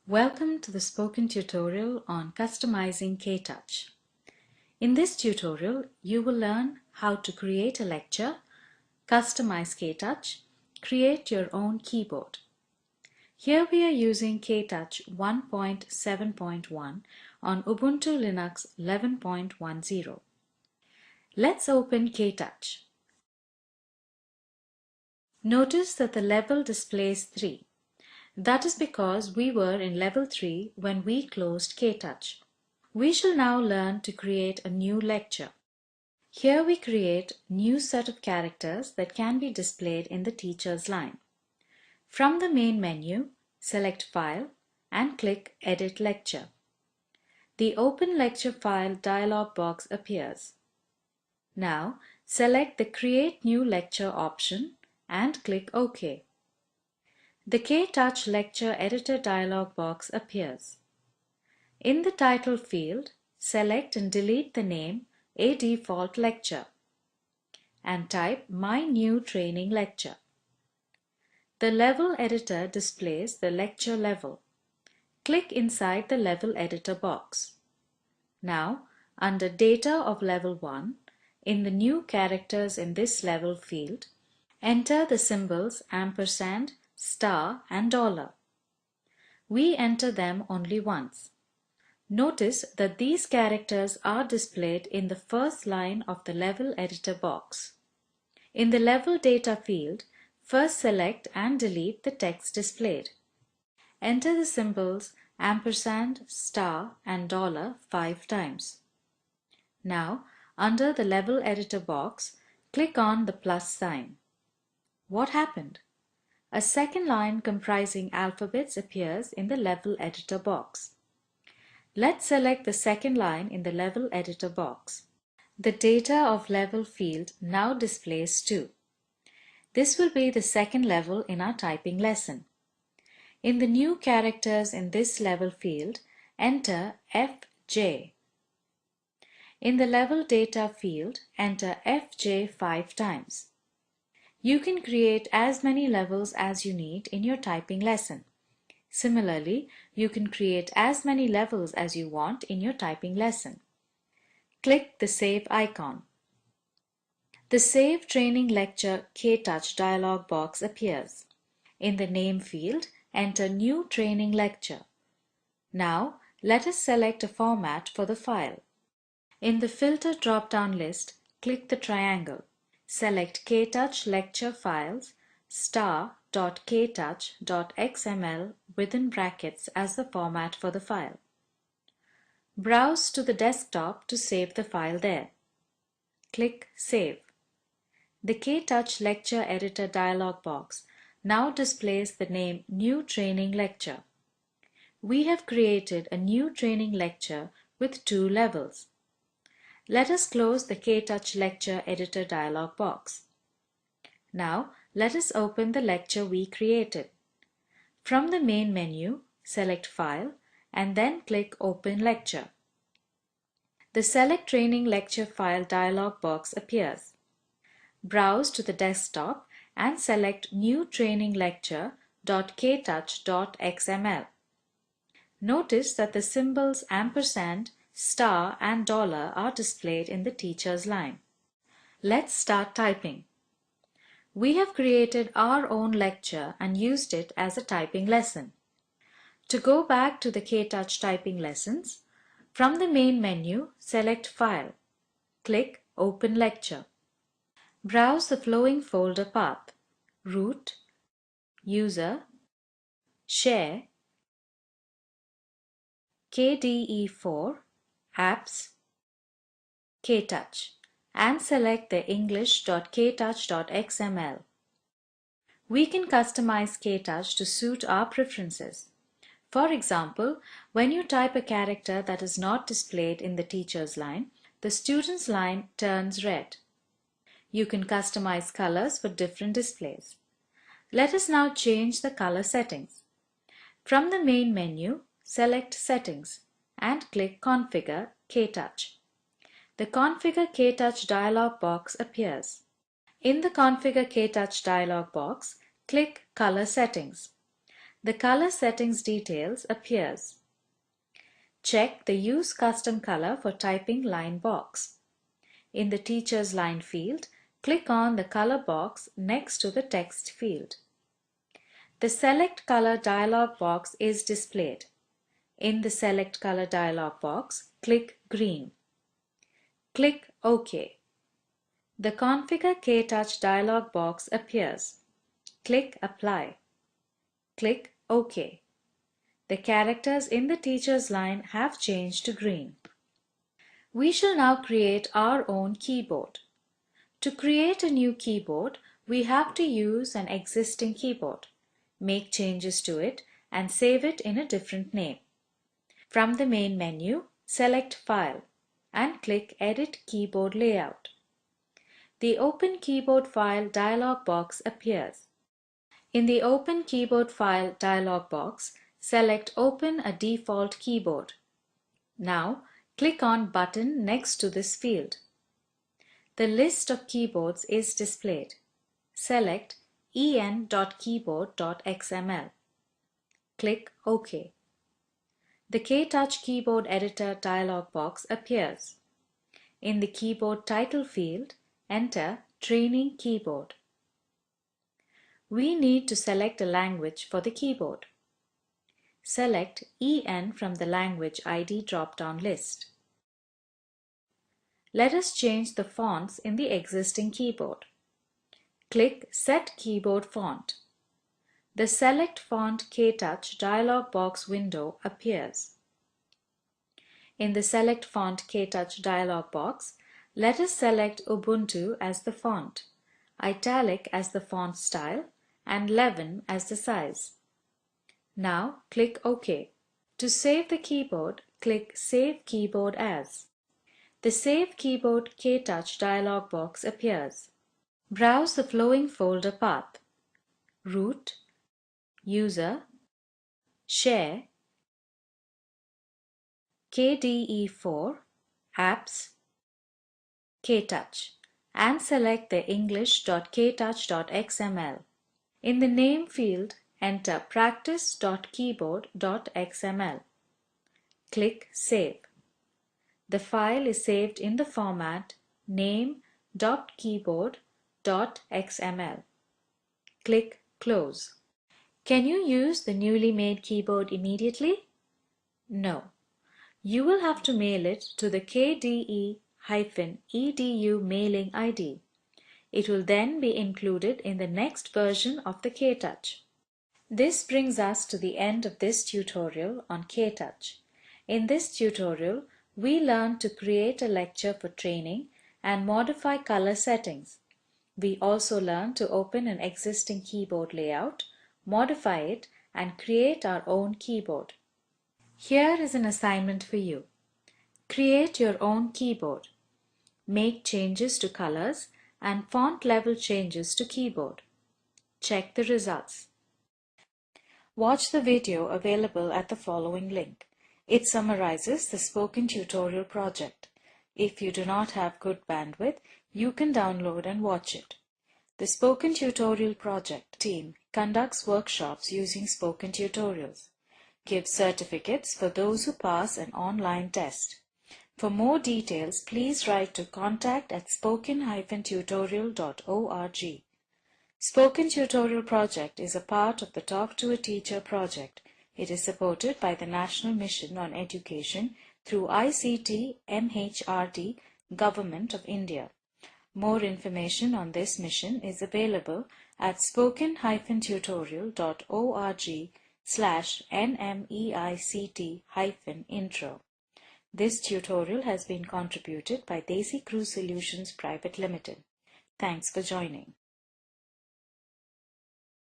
Welcome to the spoken tutorial on customizing Ktouch. In this tutorial, you will learn how to create a lecture, customize Ktouch, create your own keyboard. Here we are using Ktouch 1.7.1 on Ubuntu Linux 11.10. Let's open Ktouch. Notice that the level displays 3. That is because we were in level 3 when we closed Ktouch. We shall now learn to create a new lecture. Here we create a new set of characters that can be displayed in the teacher's line. From the main menu, select File and click Edit Lecture. The Open Lecture File dialog box appears. Now select the Create New Lecture option and click OK. The Ktouch Lecture Editor dialog box appears. In the title field, select and delete the name A Default Lecture and type My New Training Lecture. The level editor displays the lecture level. Click inside the level editor box. Now, under Data of Level 1, in the new characters in this level field, enter the symbols ampersand, star and dollar. We enter them only once. Notice that these characters are displayed in the first line of the level editor box. In the level data field, first select and delete the text displayed. Enter the symbols ampersand, star and dollar 5 times. Now, under the level editor box, click on the plus sign. What happened? A second line comprising alphabets appears in the level editor box. Let's select the second line in the level editor box. The Data of Level field now displays 2. This will be the second level in our typing lesson. In the new characters in this level field, enter FJ. In the level data field, enter FJ 5 times. You can create as many levels as you need in your typing lesson. Similarly, you can create as many levels as you want in your typing lesson. Click the Save icon. The Save Training Lecture Ktouch dialog box appears. In the Name field, enter New Training Lecture. Now, let us select a format for the file. In the Filter drop-down list, click the triangle. Select Ktouch Lecture Files star.ktouch.xml within brackets as the format for the file. Browse to the desktop to save the file there. Click Save. The Ktouch Lecture Editor dialog box now displays the name New Training Lecture. We have created a new training lecture with 2 levels. Let us close the Ktouch Lecture Editor dialog box. Now, let us open the lecture we created. From the main menu, select File and then click Open Lecture. The Select Training Lecture File dialog box appears. Browse to the desktop and select New Training Lecture.ktouch.xml. Notice that the symbols ampersand, star and dollar are displayed in the teacher's line. Let's start typing. We have created our own lecture and used it as a typing lesson. To go back to the Ktouch typing lessons, from the main menu, select File. Click Open Lecture. Browse the flowing folder path: Root, User, Share, KDE4, Apps, Ktouch, and select the English.ktouch.xml. We can customize Ktouch to suit our preferences. For example, when you type a character that is not displayed in the teacher's line, the student's line turns red. You can customize colors for different displays. Let us now change the color settings. From the main menu, select Settings and click Configure Ktouch. The Configure Ktouch dialog box appears. In the Configure Ktouch dialog box, click Color Settings. The color settings details appears. Check the Use Custom Color for Typing line box. In the Teacher's Line field, click on the color box next to the text field. The Select Color dialog box is displayed. In the Select Color dialog box, click Green. Click OK. The Configure Ktouch dialog box appears. Click Apply. Click OK. The characters in the Teacher's Line have changed to green. We shall now create our own keyboard. To create a new keyboard, we have to use an existing keyboard, make changes to it, and save it in a different name. From the main menu, select File and click Edit Keyboard Layout. The Open Keyboard File dialog box appears. In the Open Keyboard File dialog box, select Open a default keyboard. Now, click on button next to this field. The list of keyboards is displayed. Select en.keyboard.xml. Click OK. The Ktouch Keyboard Editor dialog box appears. In the Keyboard Title field, enter Training Keyboard. We need to select a language for the keyboard. Select EN from the Language ID drop-down list. Let us change the fonts in the existing keyboard. Click Set Keyboard Font. The Select Font Ktouch dialog box window appears. In the Select Font Ktouch dialog box, let us select Ubuntu as the font, Italic as the font style, and 11 as the size. Now click OK. To save the keyboard, click Save Keyboard As. The Save Keyboard Ktouch dialog box appears. Browse the flowing folder path: Root, User, Share, KDE4, Apps, Ktouch, and select the english.ktouch.xml. In the Name field, enter practice.keyboard.xml. Click Save. The file is saved in the format name.keyboard.xml. Click Close. Can you use the newly made keyboard immediately? No. You will have to mail it to the KDE-EDU mailing ID. It will then be included in the next version of the Ktouch. This brings us to the end of this tutorial on Ktouch. In this tutorial, we learned to create a lecture for training and modify color settings. We also learned to open an existing keyboard layout, modify it, and create our own keyboard. Here is an assignment for you. Create your own keyboard. Make changes to colors and font level changes to keyboard. Check the results. Watch the video available at the following link. It summarizes the spoken tutorial project. If you do not have good bandwidth, you can download and watch it. The Spoken Tutorial Project team conducts workshops using spoken tutorials, gives certificates for those who pass an online test. For more details, please write to contact@spoken-tutorial.org. Spoken Tutorial Project is a part of the Talk to a Teacher project. It is supported by the National Mission on Education through ICT MHRD, Government of India. More information on this mission is available at spoken-tutorial.org/nmeict-intro. This tutorial has been contributed by Desi Crew Solutions Private Limited. Thanks for joining.